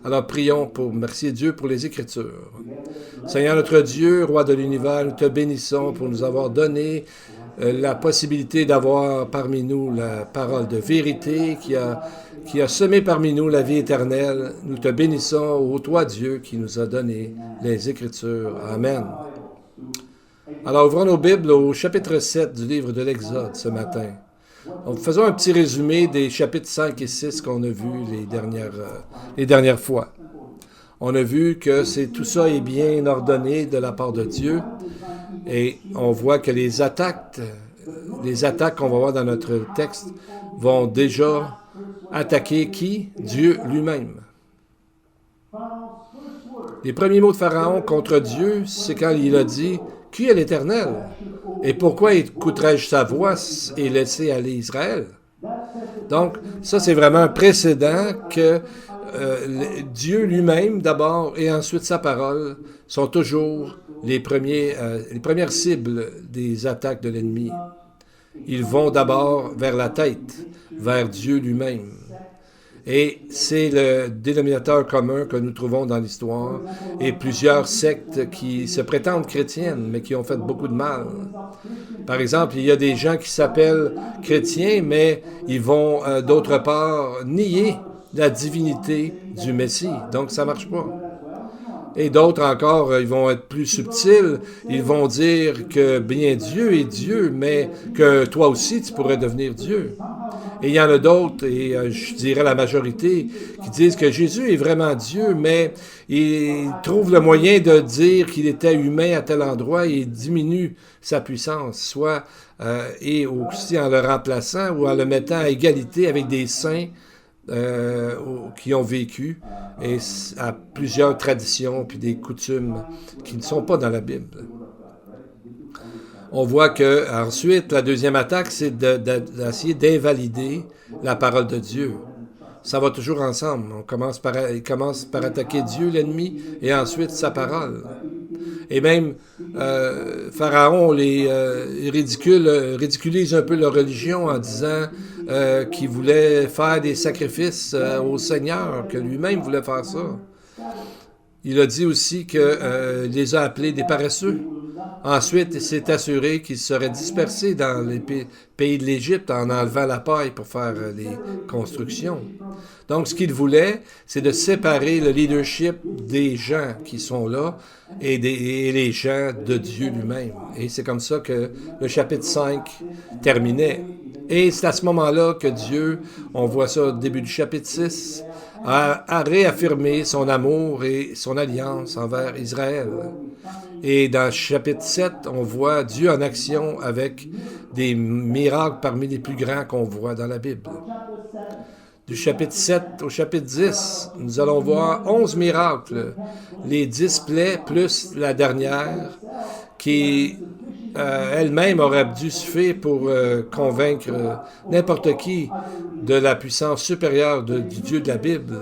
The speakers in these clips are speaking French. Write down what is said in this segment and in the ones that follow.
Alors prions pour remercier Dieu pour les Écritures. Seigneur notre Dieu, Roi de l'univers, nous te bénissons pour nous avoir donné la possibilité d'avoir parmi nous la parole de vérité qui a semé parmi nous la vie éternelle. Nous te bénissons, ô toi Dieu, qui nous a donné les Écritures. Amen. Alors ouvrons nos Bibles au chapitre 7 du livre de l'Exode ce matin. Faisons un petit résumé des chapitres 5 et 6 qu'on a vus les dernières fois. On a vu que tout ça est bien ordonné de la part de Dieu et on voit que les attaques qu'on va voir dans notre texte vont déjà attaquer qui? Dieu lui-même. Les premiers mots de Pharaon contre Dieu, c'est quand il a dit « Qui est l'Éternel? Et pourquoi écouterais-je sa voix et laisser aller Israël? » Donc, ça, c'est vraiment un précédent que Dieu lui-même, d'abord, et ensuite sa parole, sont toujours les premières cibles des attaques de l'ennemi. Ils vont d'abord vers la tête, vers Dieu lui-même. Et c'est le dénominateur commun que nous trouvons dans l'histoire et plusieurs sectes qui se prétendent chrétiennes, mais qui ont fait beaucoup de mal. Par exemple, il y a des gens qui s'appellent chrétiens, mais ils vont d'autre part nier la divinité du Messie. Donc, ça ne marche pas. Et d'autres encore, ils vont être plus subtils. Ils vont dire que bien Dieu est Dieu, mais que toi aussi, tu pourrais devenir Dieu. Et il y en a d'autres, et je dirais la majorité, qui disent que Jésus est vraiment Dieu, mais ils trouvent le moyen de dire qu'il était humain à tel endroit et diminue sa puissance, soit et aussi en le remplaçant ou en le mettant à égalité avec des saints qui ont vécu et à plusieurs traditions puis des coutumes qui ne sont pas dans la Bible. On voit que ensuite la deuxième attaque, c'est d'essayer d'invalider la parole de Dieu. Ça va toujours ensemble. Il commence par attaquer Dieu, l'ennemi, et ensuite sa parole. Et même Pharaon ridiculise un peu leur religion en disant qu'il voulait faire des sacrifices au Seigneur, que lui-même voulait faire ça. Il a dit aussi qu'il les a appelés des paresseux. Ensuite, il s'est assuré qu'ils seraient dispersés dans les pays de l'Égypte en enlevant la paille pour faire les constructions. Donc, ce qu'il voulait, c'est de séparer le leadership des gens qui sont là et les gens de Dieu lui-même. Et c'est comme ça que le chapitre 5 terminait. Et c'est à ce moment-là que Dieu, on voit ça au début du chapitre 6, a réaffirmé son amour et son alliance envers Israël. Et dans le chapitre 7, on voit Dieu en action avec des miracles parmi les plus grands qu'on voit dans la Bible. Du chapitre 7 au chapitre 10, nous allons voir 11 miracles, les 10 plaies plus la dernière, qui elle-même aurait dû suffire pour convaincre n'importe qui de la puissance supérieure du Dieu de la Bible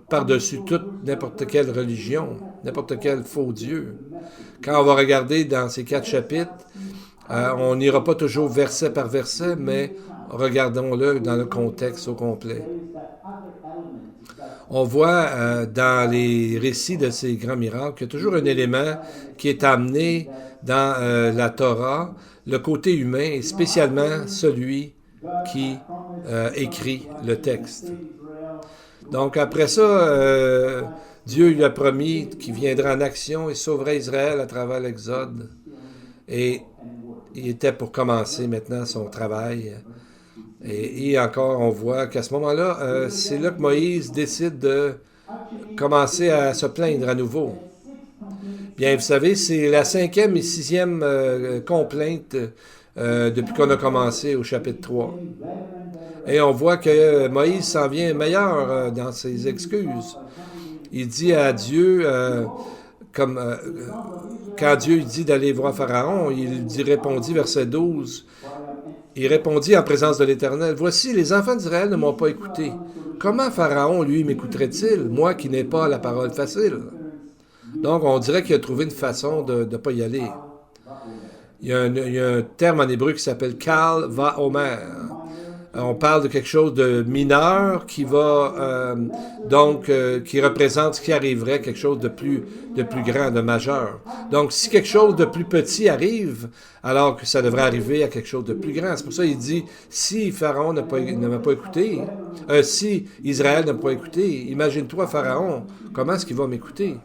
par-dessus n'importe quelle religion, n'importe quel faux Dieu. Quand on va regarder dans ces 4 chapitres, on n'ira pas toujours verset par verset, mais regardons-le dans le contexte au complet. On voit dans les récits de ces grands miracles qu'il y a toujours un élément qui est amené dans la Torah, le côté humain, et spécialement celui qui écrit le texte. Donc après ça, Dieu lui a promis qu'il viendrait en action et sauverait Israël à travers l'Exode. Et il était pour commencer maintenant son travail. Et encore, on voit qu'à ce moment-là, c'est là que Moïse décide de commencer à se plaindre à nouveau. Bien, vous savez, c'est la 5e et 6e complainte depuis qu'on a commencé au chapitre 3. Et on voit que Moïse s'en vient meilleur dans ses excuses. Il dit à Dieu, quand Dieu dit d'aller voir Pharaon, il répondit, verset 12, il répondit en présence de l'Éternel, « Voici, les enfants d'Israël ne m'ont pas écouté. Comment Pharaon, lui, m'écouterait-il, moi qui n'ai pas la parole facile? » Donc, on dirait qu'il a trouvé une façon de ne pas y aller. Il y a un terme en hébreu qui s'appelle « Kal va Omer ». On parle de quelque chose de mineur qui va qui représente ce qui arriverait, quelque chose de plus grand, de majeur. Donc, si quelque chose de plus petit arrive, alors que ça devrait arriver à quelque chose de plus grand. C'est pour ça qu'il dit, si Pharaon ne m'a pas écouté, si Israël n'a pas écouté, imagine-toi Pharaon, comment est-ce qu'il va m'écouter?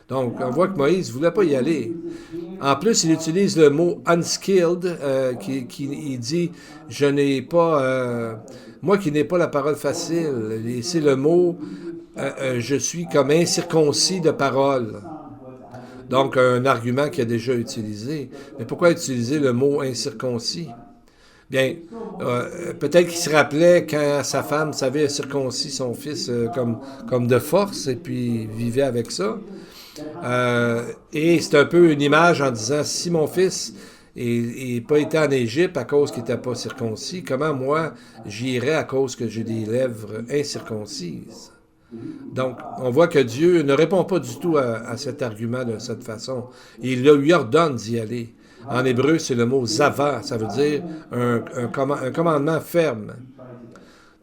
Donc, on voit que Moïse ne voulait pas y aller. En plus, il utilise le mot unskilled, il dit je n'ai pas, moi qui n'ai pas la parole facile. Et c'est le mot je suis comme incirconcis de parole. Donc, un argument qu'il a déjà utilisé. Mais pourquoi utiliser le mot incirconcis? Bien, peut-être qu'il se rappelait quand sa femme savait circoncis son fils comme de force et puis vivait avec ça. Et c'est un peu une image en disant, si mon fils n'a pas été en Égypte à cause qu'il n'était pas circoncis, comment moi j'irai à cause que j'ai des lèvres incirconcises? Donc, on voit que Dieu ne répond pas du tout à cet argument de cette façon. Il lui ordonne d'y aller. En hébreu, c'est le mot zava, ça veut dire un commandement ferme.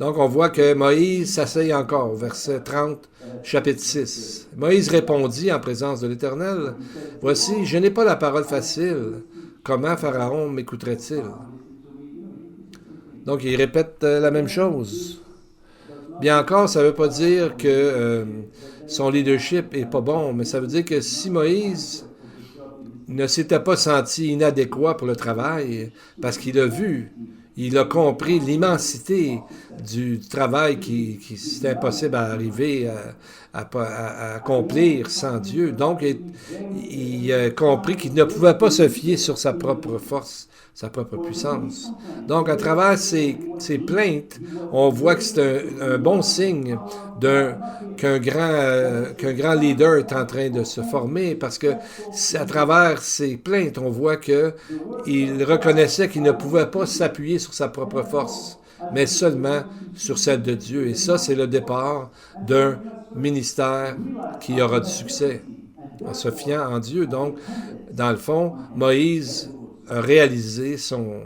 Donc, on voit que Moïse s'asseye encore, verset 30, chapitre 6. Moïse répondit en présence de l'Éternel, « Voici, je n'ai pas la parole facile. Comment Pharaon m'écouterait-il? » Donc, il répète la même chose. Bien encore, ça ne veut pas dire que son leadership n'est pas bon, mais ça veut dire que si Moïse ne s'était pas senti inadéquat pour le travail, parce qu'il a vu, il a compris l'immensité du travail qui c'est impossible à arriver à accomplir sans Dieu. Donc, il a compris qu'il ne pouvait pas se fier sur sa propre force, sa propre puissance. Donc, à travers ces plaintes, on voit que c'est un bon signe qu'un grand leader est en train de se former, parce que à travers ces plaintes, on voit qu'il reconnaissait qu'il ne pouvait pas s'appuyer sur sa propre force, mais seulement sur celle de Dieu. Et ça, c'est le départ d'un ministère qui aura du succès, en se fiant en Dieu. Donc, dans le fond, Moïse a réalisé son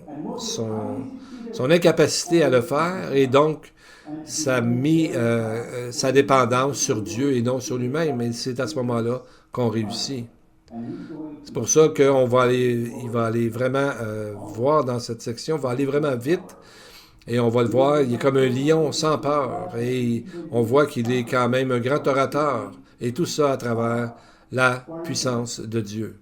incapacité à le faire, et donc ça a mis sa dépendance sur Dieu et non sur lui-même. Et c'est à ce moment-là qu'on réussit. C'est pour ça il va aller vraiment voir dans cette section, il va aller vraiment vite, et on va le voir, il est comme un lion sans peur, et on voit qu'il est quand même un grand orateur, et tout ça à travers la puissance de Dieu.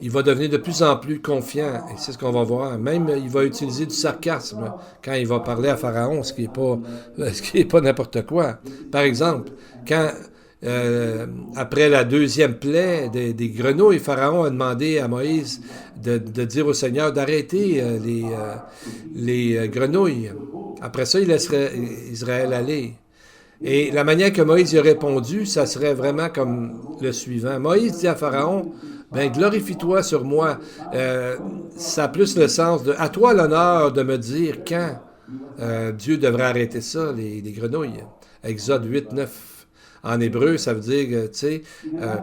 Il va devenir de plus en plus confiant, et c'est ce qu'on va voir. Même, il va utiliser du sarcasme quand il va parler à Pharaon, ce qui est pas n'importe quoi. Par exemple, quand, après la deuxième plaie des grenouilles, Pharaon a demandé à Moïse de dire au Seigneur d'arrêter les grenouilles. Après ça, il laisserait Israël aller. Et la manière que Moïse y a répondu, ça serait vraiment comme le suivant. Moïse dit à Pharaon, « Ben, glorifie-toi sur moi. » Ça a plus le sens de « À toi l'honneur de me dire quand Dieu devrait arrêter ça, les grenouilles. » Exode 8, 9. En hébreu, ça veut dire, tu sais,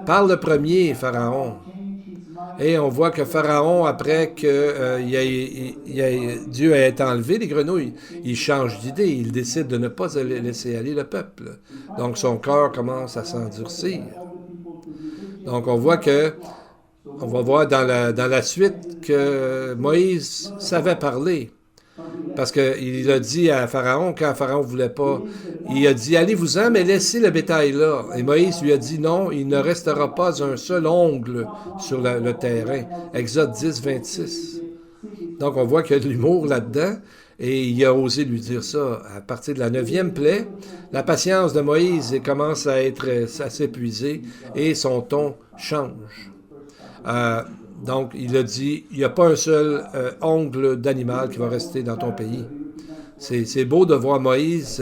parle le premier, Pharaon. Et on voit que Pharaon, après que Dieu ait enlevé les grenouilles, il change d'idée. Il décide de ne pas laisser aller le peuple. Donc son cœur commence à s'endurcir. Donc on va voir dans la suite que Moïse savait parler. Parce qu'il a dit à Pharaon, quand Pharaon ne voulait pas, il a dit, allez-vous-en, mais laissez le bétail là. Et Moïse lui a dit, non, il ne restera pas un seul ongle sur le terrain. Exode 10, 26. Donc on voit qu'il y a de l'humour là-dedans, et il a osé lui dire ça. À partir de la 9e plaie, la patience de Moïse commence à s'épuiser, et son ton change. Donc, il a dit, il n'y a pas un seul ongle d'animal qui va rester dans ton pays. C'est beau de voir Moïse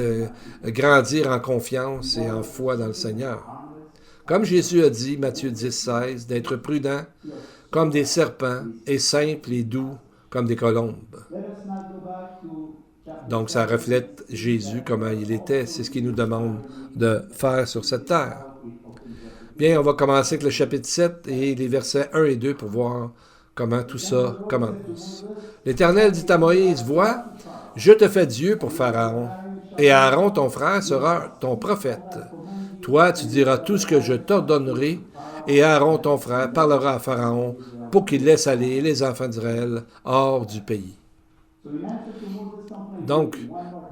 grandir en confiance et en foi dans le Seigneur. Comme Jésus a dit, Matthieu 10, 16, d'être prudent comme des serpents et simple et doux comme des colombes. Donc, ça reflète Jésus, comment il était. C'est ce qu'il nous demande de faire sur cette terre. Bien, on va commencer avec le chapitre 7 et les versets 1 et 2 pour voir comment tout ça commence. L'Éternel dit à Moïse, « Vois, je te fais Dieu pour Pharaon, et Aaron, ton frère, sera ton prophète. Toi, tu diras tout ce que je t'ordonnerai, et Aaron, ton frère, parlera à Pharaon pour qu'il laisse aller les enfants d'Israël hors du pays. » Donc,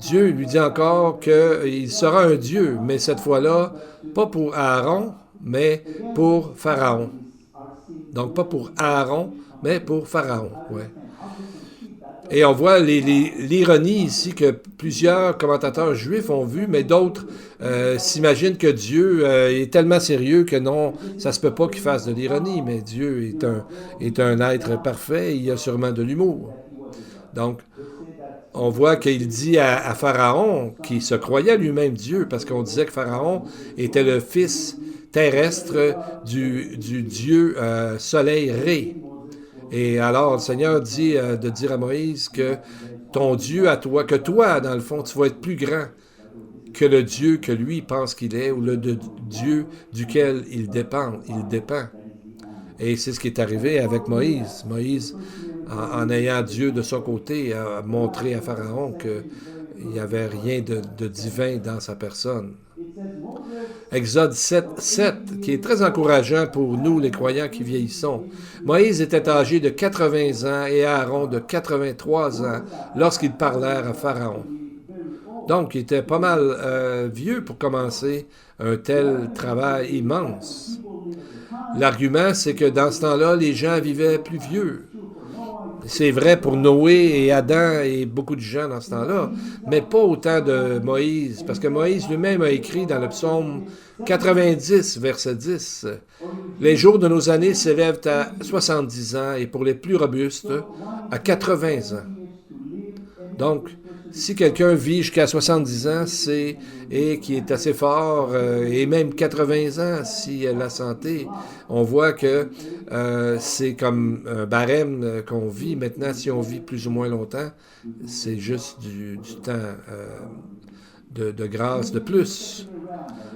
Dieu lui dit encore qu'il sera un Dieu, mais cette fois-là, pas pour Aaron, mais pour Pharaon. Donc, pas pour Aaron, mais pour Pharaon. Ouais. Et on voit l'ironie ici que plusieurs commentateurs juifs ont vu, mais d'autres s'imaginent que Dieu est tellement sérieux que non, ça se peut pas qu'il fasse de l'ironie, mais Dieu est un être parfait et il a sûrement de l'humour. Donc, on voit qu'il dit à Pharaon, qui se croyait lui-même Dieu, parce qu'on disait que Pharaon était le fils terrestre du dieu soleil Ré. Et alors, le Seigneur dit de dire à Moïse que ton Dieu à toi, que toi, dans le fond, tu vas être plus grand que le Dieu que lui pense qu'il est, ou le Dieu duquel il dépend. Et c'est ce qui est arrivé avec Moïse. Moïse, en ayant Dieu de son côté, a montré à Pharaon qu'il n'y avait rien de divin dans sa personne. Exode 7, qui est très encourageant pour nous, les croyants qui vieillissons. Moïse était âgé de 80 ans et Aaron de 83 ans lorsqu'ils parlèrent à Pharaon. Donc, il était pas mal vieux pour commencer un tel travail immense. L'argument, c'est que dans ce temps-là, les gens vivaient plus vieux. C'est vrai pour Noé et Adam et beaucoup de gens dans ce temps-là, mais pas autant de Moïse, parce que Moïse lui-même a écrit dans le psaume 90, verset 10, « Les jours de nos années s'élèvent à 70 ans et pour les plus robustes, à 80 ans. » Donc, si quelqu'un vit jusqu'à 70 ans et qui est assez fort, et même 80 ans, si elle a la santé, on voit que c'est comme un barème qu'on vit. Maintenant, si on vit plus ou moins longtemps, c'est juste du temps de grâce de plus.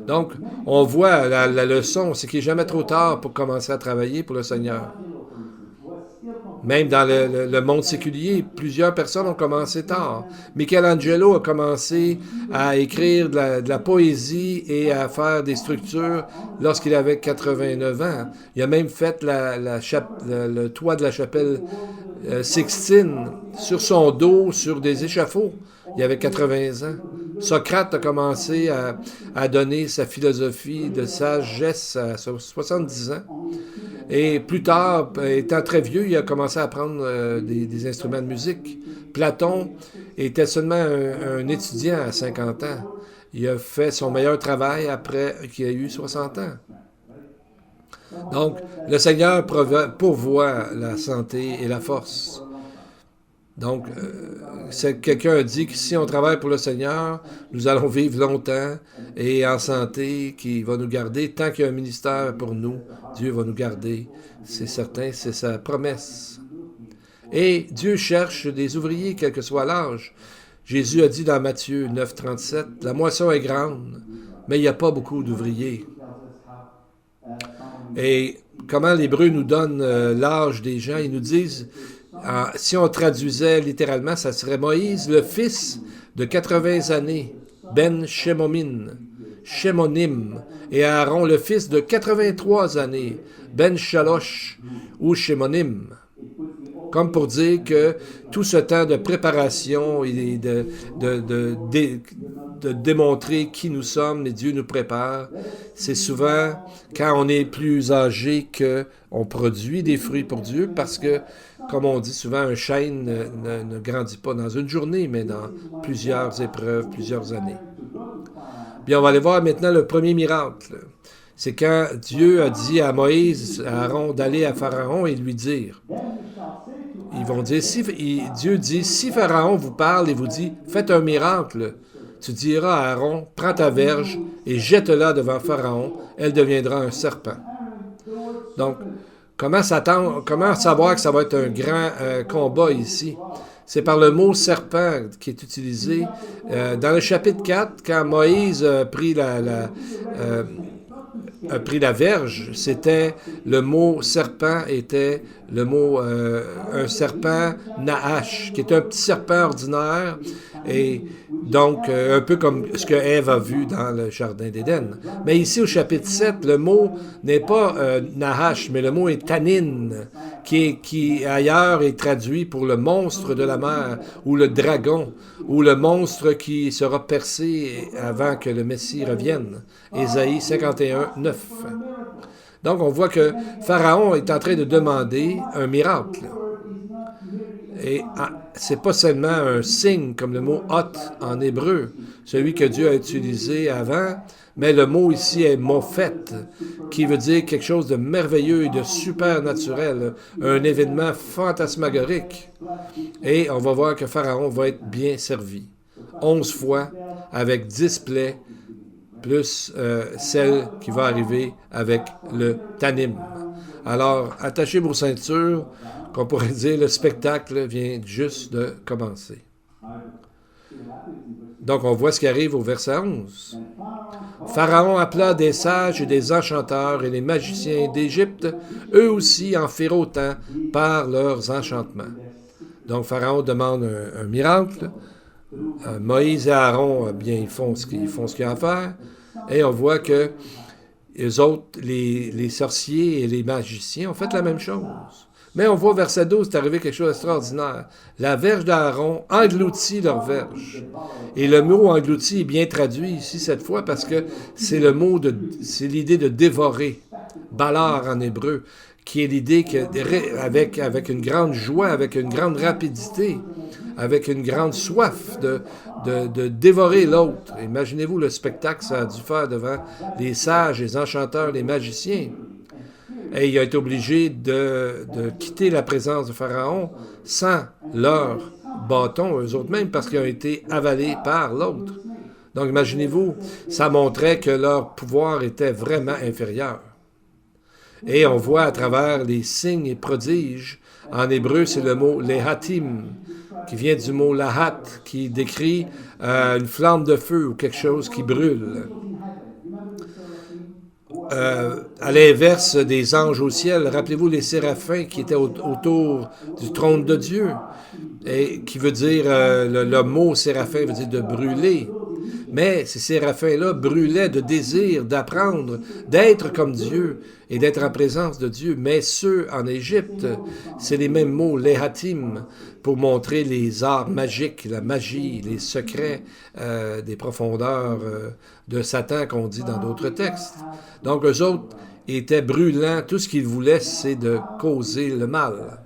Donc, on voit la leçon, c'est qu'il n'est jamais trop tard pour commencer à travailler pour le Seigneur. Même dans le monde séculier, plusieurs personnes ont commencé tard. Michelangelo a commencé à écrire de la poésie et à faire des structures lorsqu'il avait 89 ans. Il a même fait le toit de la chapelle Sixtine sur son dos, sur des échafauds. Il avait 80 ans. Socrate a commencé à donner sa philosophie de sagesse à 70 ans. Et plus tard, étant très vieux, il a commencé à apprendre des instruments de musique. Platon était seulement un étudiant à 50 ans. Il a fait son meilleur travail après qu'il a eu 60 ans. Donc, le Seigneur pourvoit la santé et la force. Donc, quelqu'un a dit que si on travaille pour le Seigneur, nous allons vivre longtemps et en santé, qui va nous garder. Tant qu'il y a un ministère pour nous, Dieu va nous garder. C'est certain, c'est sa promesse. Et Dieu cherche des ouvriers, quel que soit l'âge. Jésus a dit dans Matthieu 9, 37, « La moisson est grande, mais il n'y a pas beaucoup d'ouvriers. » Et comment l'Hébreu nous donne l'âge des gens, ils nous disent... si on traduisait littéralement, ça serait Moïse, le fils de 80 années, Ben Shemonim, et Aaron, le fils de 83 années, Ben Shalosh ou Shemonim. Comme pour dire que tout ce temps de préparation et de démontrer qui nous sommes, et Dieu nous prépare, c'est souvent quand on est plus âgé qu'on produit des fruits pour Dieu, parce que, comme on dit souvent, un chêne ne grandit pas dans une journée, mais dans plusieurs épreuves, plusieurs années. Bien, on va aller voir maintenant le premier miracle. C'est quand Dieu a dit à Moïse, à Aaron, d'aller à Pharaon et lui dire. Ils vont dire, Dieu dit, si Pharaon vous parle et vous dit, faites un miracle, tu diras à Aaron, prends ta verge et jette-la devant Pharaon, elle deviendra un serpent. Donc, comment savoir que ça va être un grand combat ici? C'est par le mot serpent qui est utilisé. Dans le chapitre 4, quand Moïse a pris la verge, le mot serpent était le mot un serpent Nahash, qui est un petit serpent ordinaire, et donc un peu comme ce que Ève a vu dans le jardin d'Éden. Mais ici au chapitre 7, le mot n'est pas Nahash, mais le mot est Tanin, qui ailleurs est traduit pour le monstre de la mer, ou le dragon, ou le monstre qui sera percé avant que le Messie revienne. Ésaïe 51, 9. Donc, on voit que Pharaon est en train de demander un miracle. Et c'est pas seulement un signe, comme le mot « hot » en hébreu, celui que Dieu a utilisé avant, mais le mot ici est « mophet », qui veut dire quelque chose de merveilleux et de supernaturel, un événement fantasmagorique. Et on va voir que Pharaon va être bien servi. 11 fois, avec 10 plaies, plus celle qui va arriver avec le Tanim. Alors, attachez vos ceintures, qu'on pourrait dire le spectacle vient juste de commencer. Donc, on voit ce qui arrive au verset 11. Pharaon appela des sages et des enchanteurs et les magiciens d'Égypte, eux aussi en firent autant par leurs enchantements. Donc, Pharaon demande un miracle. Moïse et Aaron, bien, ils font ce qu'il y a à faire. Et on voit que les autres, les sorciers et les magiciens ont fait la même chose. Mais on voit au verset 12, c'est arrivé quelque chose d'extraordinaire. La verge d'Aaron engloutit leur verge. Et le mot englouti est bien traduit ici cette fois parce que c'est l'idée de dévorer. Balar en hébreu, qui est l'idée que avec une grande joie, avec une grande rapidité, avec une grande soif de dévorer l'autre. Imaginez-vous le spectacle que ça a dû faire devant les sages, les enchanteurs, les magiciens. Et il a été obligé de quitter la présence de Pharaon sans leur bâton, eux autres mêmes, parce qu'ils ont été avalés par l'autre. Donc imaginez-vous, ça montrait que leur pouvoir était vraiment inférieur. Et on voit à travers les signes et prodiges, en hébreu c'est le mot lehatim, qui vient du mot lahat, qui décrit une flamme de feu ou quelque chose qui brûle. À l'inverse des anges au ciel, rappelez-vous les séraphins qui étaient autour du trône de Dieu, et qui veut dire, le mot séraphin veut dire de brûler. Mais ces séraphins-là brûlaient de désir d'apprendre, d'être comme Dieu et d'être en présence de Dieu. Mais ceux en Égypte, c'est les mêmes mots, lehatim, pour montrer les arts magiques, la magie, les secrets des profondeurs de Satan qu'on dit dans d'autres textes. Donc eux autres étaient brûlants, tout ce qu'ils voulaient, c'est de causer le mal.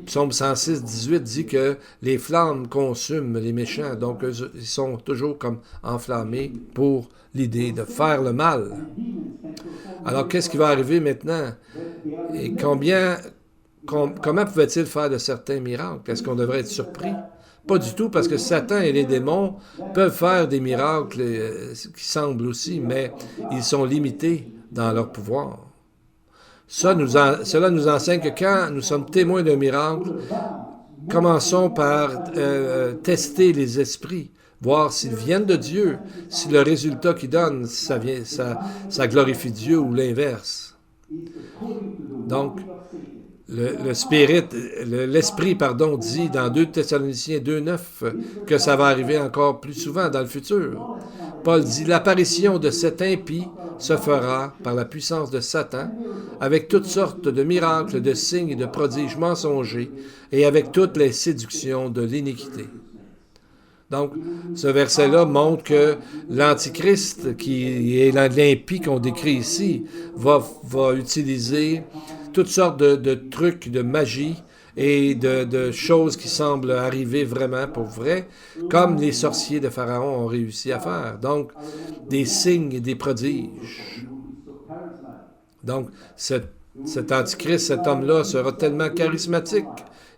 Psaume 106, 18 dit que les flammes consument les méchants, donc ils sont toujours comme enflammés pour l'idée de faire le mal. Alors qu'est-ce qui va arriver maintenant? Et comment pouvaient-ils faire de certains miracles? Est-ce qu'on devrait être surpris? Pas du tout, parce que Satan et les démons peuvent faire des miracles qui semblent aussi, mais ils sont limités dans leur pouvoir. Cela nous enseigne que quand nous sommes témoins d'un miracle, commençons par tester les esprits, voir s'ils viennent de Dieu, si le résultat qu'ils donnent, ça glorifie Dieu ou l'inverse. Donc, l'esprit dit dans 2 Thessaloniciens 2.9 que ça va arriver encore plus souvent dans le futur. Paul dit, l'apparition de cet impie se fera par la puissance de Satan, avec toutes sortes de miracles, de signes et de prodiges mensongers, et avec toutes les séductions de l'iniquité. Donc, ce verset-là montre que l'Antichrist, qui est l'impie qu'on décrit ici, va utiliser toutes sortes de trucs, de magie et de choses qui semblent arriver vraiment pour vrai, comme les sorciers de Pharaon ont réussi à faire. Donc, des signes et des prodiges. Donc, cet Antichrist, cet homme-là, sera tellement charismatique.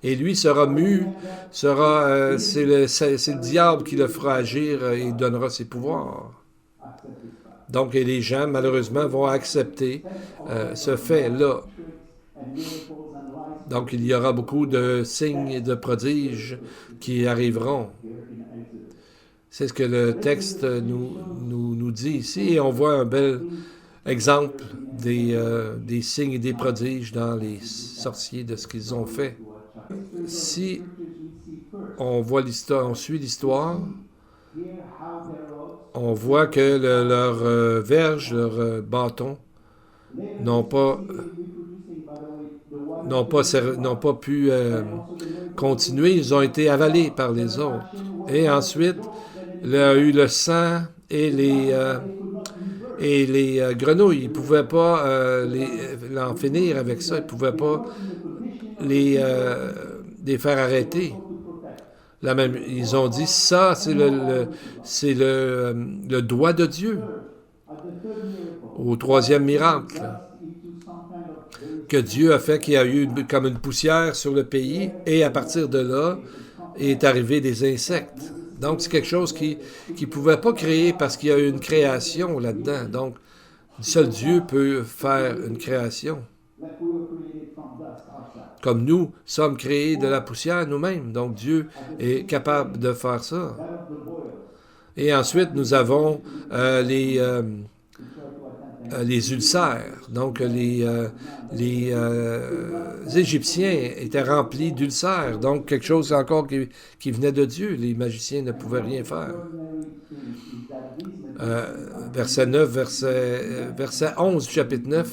Et lui sera mu, c'est le diable qui le fera agir et donnera ses pouvoirs. Donc, et les gens, malheureusement, vont accepter ce fait-là. Donc, il y aura beaucoup de signes et de prodiges qui arriveront. C'est ce que le texte nous dit ici. Et on voit un bel exemple des signes et des prodiges dans les sorciers de ce qu'ils ont fait. Si on voit l'histoire, on suit l'histoire, on voit que leurs verges, leurs bâtons n'ont pas pu continuer, ils ont été avalés par les autres. Et ensuite, il y a eu le sang et les grenouilles. Ils ne pouvaient pas en finir avec ça, ils ne pouvaient pas les faire arrêter. Là même, ils ont dit ça, c'est le doigt de Dieu au troisième miracle que Dieu a fait, qu'il y a eu comme une poussière sur le pays, et à partir de là est arrivé des insectes. Donc c'est quelque chose qui ne pouvait pas créer parce qu'il y a eu une création là-dedans. Donc seul Dieu peut faire une création. Comme nous sommes créés de la poussière nous-mêmes. Donc Dieu est capable de faire ça. Et ensuite, nous avons les ulcères. Donc les Égyptiens étaient remplis d'ulcères. Donc quelque chose encore qui venait de Dieu. Les magiciens ne pouvaient rien faire. Verset 9, verset 11 du chapitre 9.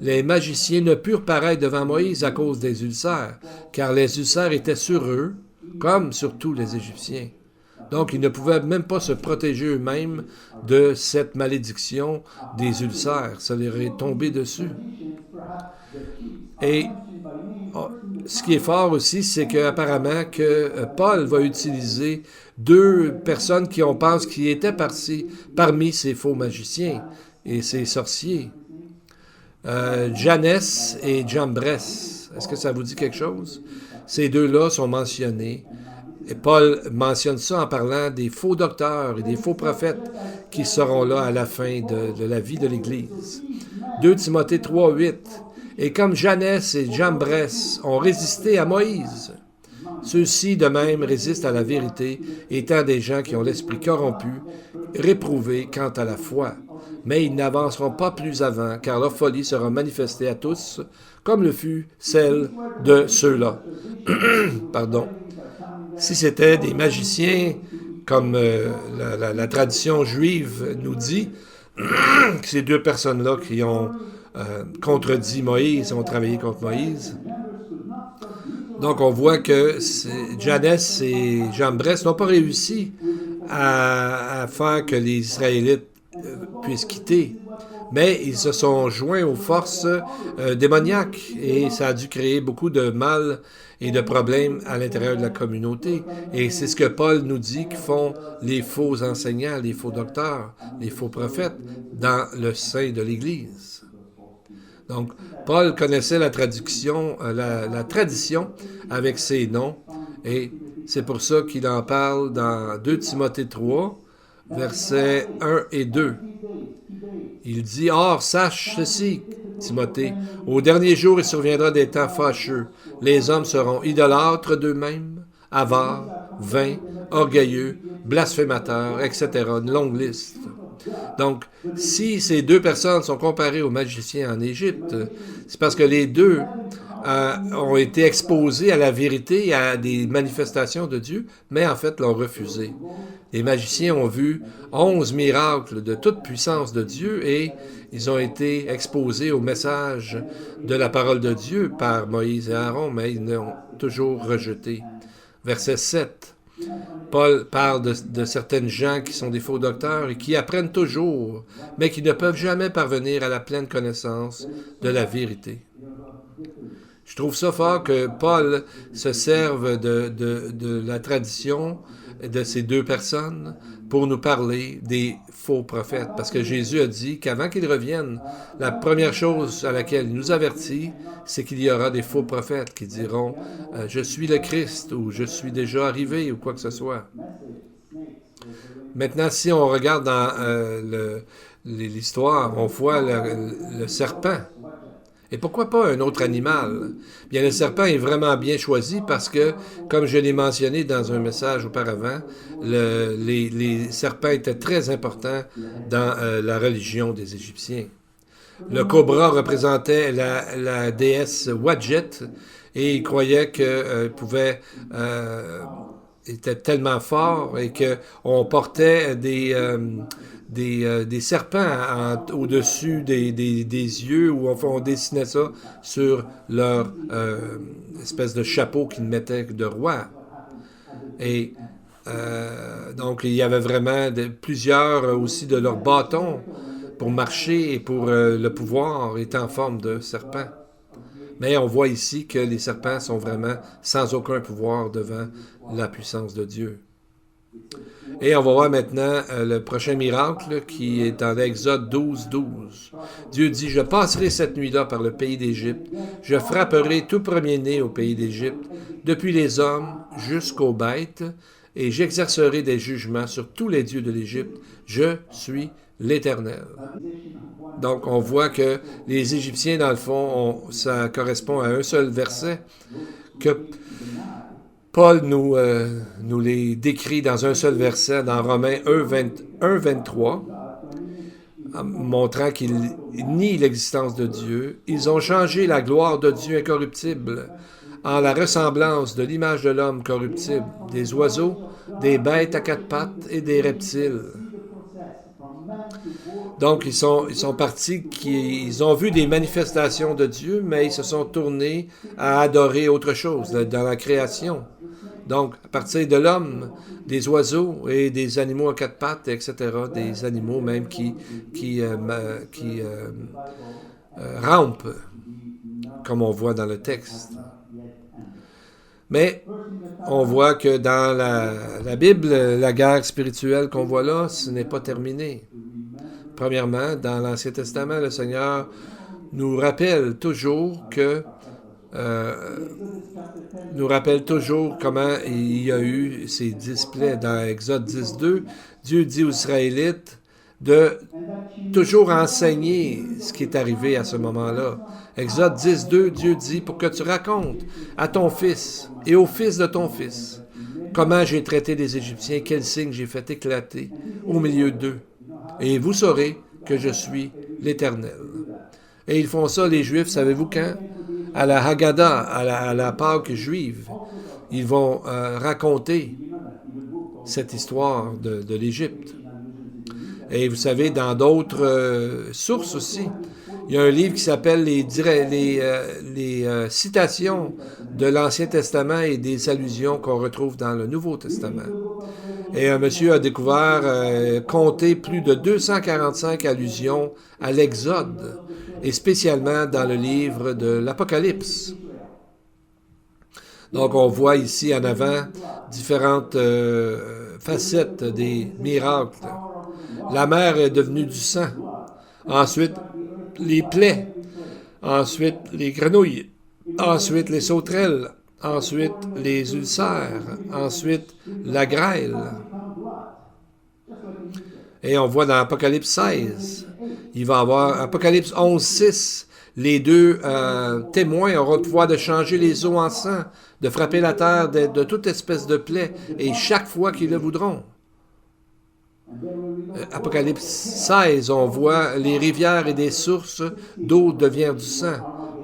Les magiciens ne purent paraître devant Moïse à cause des ulcères, car les ulcères étaient sur eux, comme sur tous les Égyptiens. Donc, ils ne pouvaient même pas se protéger eux-mêmes de cette malédiction des ulcères. Ça leur est tombé dessus. Et ce qui est fort aussi, c'est qu'apparemment que Paul va utiliser deux personnes qui on pense qui étaient parmi ces faux magiciens et ces sorciers. Janès et Jambres. Est-ce que ça vous dit quelque chose? Ces deux-là sont mentionnés. Et Paul mentionne ça en parlant des faux docteurs et des faux prophètes qui seront là à la fin de la vie de l'Église. 2 Timothée 3, 8. Et comme Janès et Jambres ont résisté à Moïse, ceux-ci de même résistent à la vérité, étant des gens qui ont l'esprit corrompu, réprouvés quant à la foi. Mais ils n'avanceront pas plus avant, car leur folie sera manifestée à tous, comme le fut celle de ceux-là. Pardon. Si c'était des magiciens, comme la tradition juive nous dit, ces deux personnes-là qui ont contredit Moïse, ont travaillé contre Moïse. Donc on voit que Janès et Jambres n'ont pas réussi à faire que les Israélites puissent quitter. Mais ils se sont joints aux forces démoniaques et ça a dû créer beaucoup de mal et de problèmes à l'intérieur de la communauté. Et c'est ce que Paul nous dit que font les faux enseignants, les faux docteurs, les faux prophètes dans le sein de l'Église. Donc, Paul connaissait la tradition avec ses noms et c'est pour ça qu'il en parle dans 2 Timothée 3, versets 1 et 2. Il dit, « Or, sache ceci, Timothée, au dernier jour il surviendra des temps fâcheux. Les hommes seront idolâtres d'eux-mêmes, avares, vains, orgueilleux, blasphémateurs, etc. » Une longue liste. Donc, si ces deux personnes sont comparées aux magiciens en Égypte, c'est parce que les deux ont été exposés à la vérité et à des manifestations de Dieu, mais en fait l'ont refusé. Les magiciens ont vu 11 miracles de toute puissance de Dieu et ils ont été exposés au message de la parole de Dieu par Moïse et Aaron, mais ils l'ont toujours rejeté. Verset 7. Paul parle de certaines gens qui sont des faux docteurs et qui apprennent toujours, mais qui ne peuvent jamais parvenir à la pleine connaissance de la vérité. Je trouve ça fort que Paul se serve de la tradition de ces deux personnes pour nous parler des faux prophètes. Parce que Jésus a dit qu'avant qu'il revienne, la première chose à laquelle il nous avertit, c'est qu'il y aura des faux prophètes qui diront « Je suis le Christ » ou « Je suis déjà arrivé » ou quoi que ce soit. Maintenant, si on regarde dans l'histoire, on voit le serpent. Et pourquoi pas un autre animal? Bien, le serpent est vraiment bien choisi parce que, comme je l'ai mentionné dans un message auparavant, les serpents étaient très importants dans la religion des Égyptiens. Le cobra représentait la déesse Wadjet et il croyait qu'il pouvait était tellement fort et qu'on portait des serpents au-dessus des yeux ou enfin on dessinait ça sur leur espèce de chapeau qu'ils mettaient de roi. Et donc il y avait vraiment plusieurs aussi de leurs bâtons pour marcher et pour le pouvoir étaient en forme de serpent. Mais on voit ici que les serpents sont vraiment sans aucun pouvoir devant la puissance de Dieu. Et on va voir maintenant le prochain miracle qui est en Exode 12, 12. Dieu dit, je passerai cette nuit-là par le pays d'Égypte, je frapperai tout premier-né au pays d'Égypte, depuis les hommes jusqu'aux bêtes, et j'exercerai des jugements sur tous les dieux de l'Égypte. Je suis l'Éternel. Donc, on voit que les Égyptiens, dans le fond, ça correspond à un seul verset que Paul nous les décrit dans un seul verset, dans Romains 1, 23, montrant qu'ils nient l'existence de Dieu. Ils ont changé la gloire de Dieu incorruptible en la ressemblance de l'image de l'homme corruptible, des oiseaux, des bêtes à quatre pattes et des reptiles. Donc, ils sont partis, ils ont vu des manifestations de Dieu, mais ils se sont tournés à adorer autre chose dans la création. Donc, à partir de l'homme, des oiseaux et des animaux à quatre pattes, etc., des animaux même qui rampent, comme on voit dans le texte. Mais on voit que dans la Bible, la guerre spirituelle qu'on voit là, ce n'est pas terminé. Premièrement, dans l'Ancien Testament, le Seigneur nous rappelle toujours comment il y a eu ces 10 plaies. Dans Exode 10, 2, Dieu dit aux Israélites de toujours enseigner ce qui est arrivé à ce moment-là. Exode 10, 2, Dieu dit pour que tu racontes à ton fils et au fils de ton fils comment j'ai traité les Égyptiens, quels signes j'ai fait éclater au milieu d'eux. Et vous saurez que je suis l'Éternel. Et ils font ça, les Juifs, savez-vous quand? À la Haggadah, à la Pâque juive. Ils vont raconter cette histoire de l'Égypte. Et vous savez, dans d'autres sources aussi, il y a un livre qui s'appelle les citations de l'Ancien Testament et des allusions qu'on retrouve dans le Nouveau Testament. Et un monsieur a découvert, compté plus de 245 allusions à l'Exode, et spécialement dans le livre de l'Apocalypse. Donc on voit ici en avant différentes facettes des miracles. La mer est devenue du sang. Ensuite, les plaies. Ensuite, les grenouilles. Ensuite, les sauterelles. Ensuite, les ulcères. Ensuite, la grêle. Et on voit dans Apocalypse 16, il va y avoir Apocalypse 11, 6, les deux témoins auront le pouvoir de changer les eaux en sang, de frapper la terre de toute espèce de plaie, et chaque fois qu'ils le voudront. Apocalypse 16, on voit les rivières et des sources d'eau devenir du sang,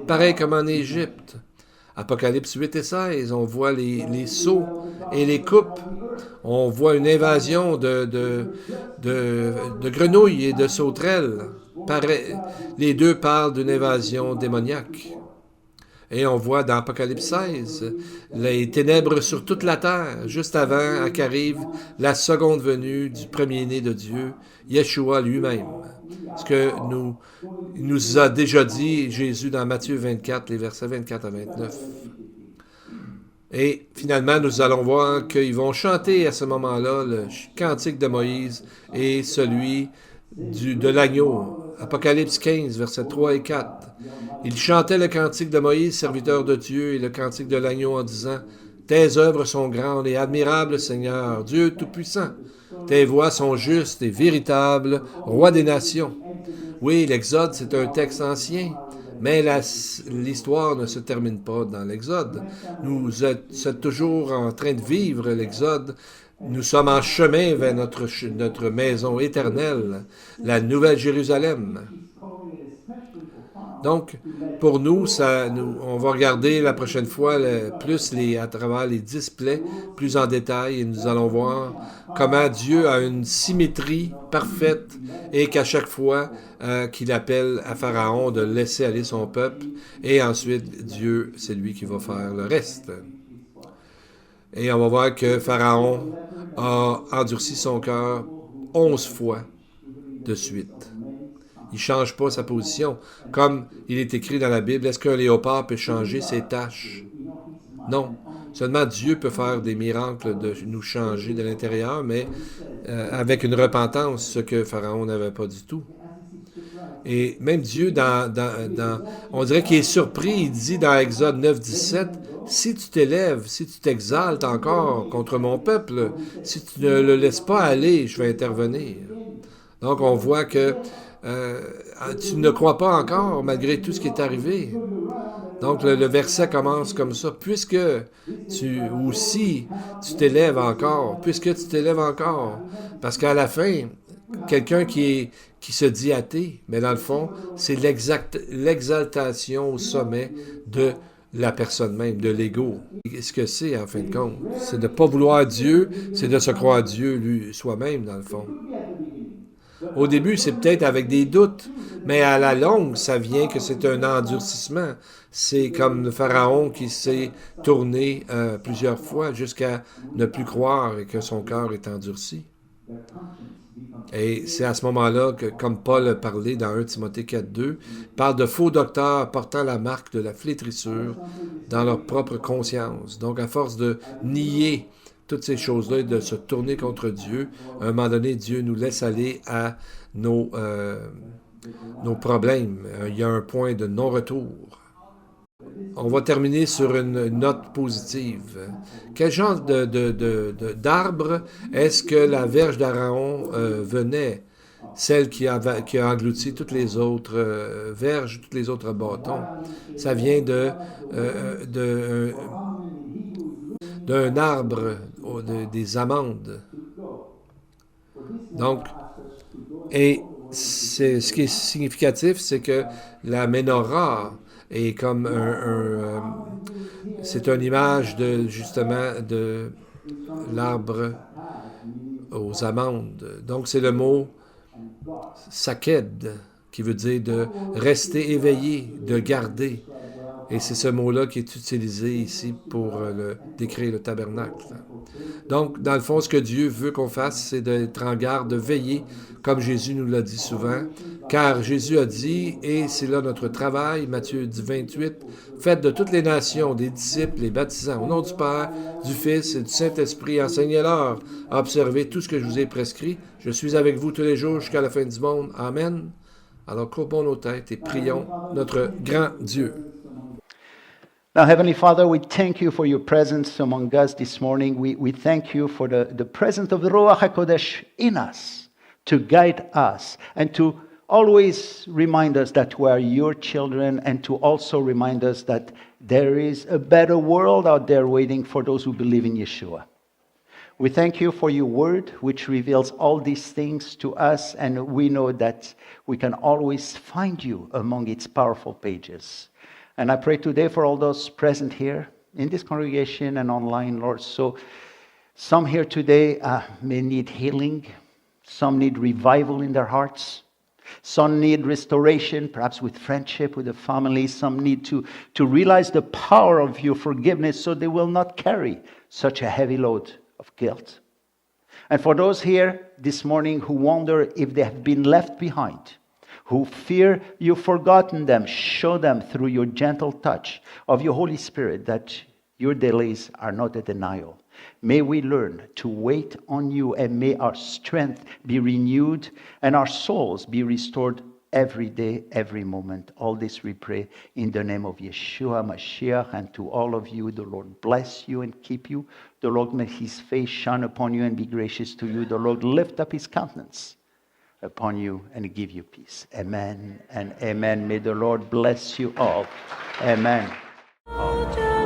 pareil comme en Égypte. Apocalypse 8 et 16, on voit les seaux et les coupes. On voit une invasion de grenouilles et de sauterelles. Les deux parlent d'une invasion démoniaque. Et on voit dans Apocalypse 16 les ténèbres sur toute la terre, juste avant qu'arrive la seconde venue du premier-né de Dieu, Yeshua lui-même. Ce que nous a déjà dit Jésus dans Matthieu 24, les versets 24 à 29. Et finalement, nous allons voir qu'ils vont chanter à ce moment-là le cantique de Moïse et celui de l'agneau. Apocalypse 15, versets 3 et 4. Ils chantaient le cantique de Moïse, serviteur de Dieu, et le cantique de l'agneau en disant « Tes œuvres sont grandes et admirables, Seigneur, Dieu Tout-Puissant. Tes voies sont justes et véritables, Roi des nations. » Oui, l'Exode, c'est un texte ancien, mais l'histoire ne se termine pas dans l'Exode. Nous sommes toujours en train de vivre l'Exode. Nous sommes en chemin vers notre maison éternelle, la Nouvelle Jérusalem. Donc, pour nous, on va regarder la prochaine fois à travers les displays, plus en détail, et nous allons voir comment Dieu a une symétrie parfaite et qu'à chaque fois qu'il appelle à Pharaon de laisser aller son peuple, et ensuite Dieu, c'est lui qui va faire le reste. Et on va voir que Pharaon a endurci son cœur 11 fois de suite. Il ne change pas sa position. Comme il est écrit dans la Bible, est-ce qu'un léopard peut changer ses taches? Non. Seulement Dieu peut faire des miracles de nous changer de l'intérieur, mais avec une repentance, ce que Pharaon n'avait pas du tout. Et même Dieu, on dirait qu'il est surpris, il dit dans Exode 9, 17, si tu t'élèves, si tu t'exaltes encore contre mon peuple, si tu ne le laisses pas aller, je vais intervenir. Donc on voit que tu ne crois pas encore malgré tout ce qui est arrivé. Donc le verset commence comme ça. Puisque tu t'élèves encore, puisque tu t'élèves encore. Parce qu'à la fin, quelqu'un qui se dit athée, mais dans le fond, c'est l'exaltation au sommet de la personne même, de l'ego. Ce que c'est, en fin de compte, c'est de ne pas vouloir Dieu, c'est de se croire Dieu lui, soi-même, dans le fond. Au début, c'est peut-être avec des doutes, mais à la longue, ça vient que c'est un endurcissement. C'est comme le Pharaon qui s'est tourné plusieurs fois jusqu'à ne plus croire et que son cœur est endurci. Et c'est à ce moment-là que, comme Paul a parlé dans 1 Timothée 4.2, parle de faux docteurs portant la marque de la flétrissure dans leur propre conscience. Donc, à force de nier toutes ces choses-là et de se tourner contre Dieu, à un moment donné, Dieu nous laisse aller à nos problèmes. Il y a un point de non-retour. On va terminer sur une note positive. Quel genre d'arbre est-ce que la verge d'Aaron venait? Celle qui a englouti toutes les autres verges, tous les autres bâtons. Ça vient d'un arbre, des amandes. Donc, et ce qui est significatif, c'est que la menorah est comme c'est une image justement de l'arbre aux amandes. Donc, c'est le mot saked, qui veut dire de rester éveillé, de garder. Et c'est ce mot-là qui est utilisé ici pour décrire le tabernacle. Donc, dans le fond, ce que Dieu veut qu'on fasse, c'est d'être en garde, de veiller, comme Jésus nous l'a dit souvent, car Jésus a dit, et c'est là notre travail, Matthieu 28, faites de toutes les nations des disciples, les baptisants, au nom du Père, du Fils et du Saint-Esprit, enseignez-leur à observer tout ce que je vous ai prescrit. Je suis avec vous tous les jours jusqu'à la fin du monde. Amen. Alors, courbons nos têtes et prions notre grand Dieu. Now, Heavenly Father, we thank you for your presence among us this morning. We thank you for the presence of the Ruach HaKodesh in us to guide us and to always remind us that we are your children and to also remind us that there is a better world out there waiting for those who believe in Yeshua. We thank you for your word, which reveals all these things to us, and we know that we can always find you among its powerful pages. And I pray today for all those present here in this congregation and online, Lord. So some here today may need healing. Some need revival in their hearts. Some need restoration, perhaps with friendship, with the family. Some need to realize the power of your forgiveness so they will not carry such a heavy load of guilt. And for those here this morning who wonder if they have been left behind, who fear you've forgotten them, show them through your gentle touch of your Holy Spirit that your delays are not a denial. May we learn to wait on you, and may our strength be renewed and our souls be restored every day, every moment. All this we pray in the name of Yeshua Mashiach. And to all of you, the Lord bless you and keep you. The Lord make his face shine upon you and be gracious to you. The Lord lift up his countenance upon you and give you peace. Amen and amen. May the Lord bless you all. Amen. Amen.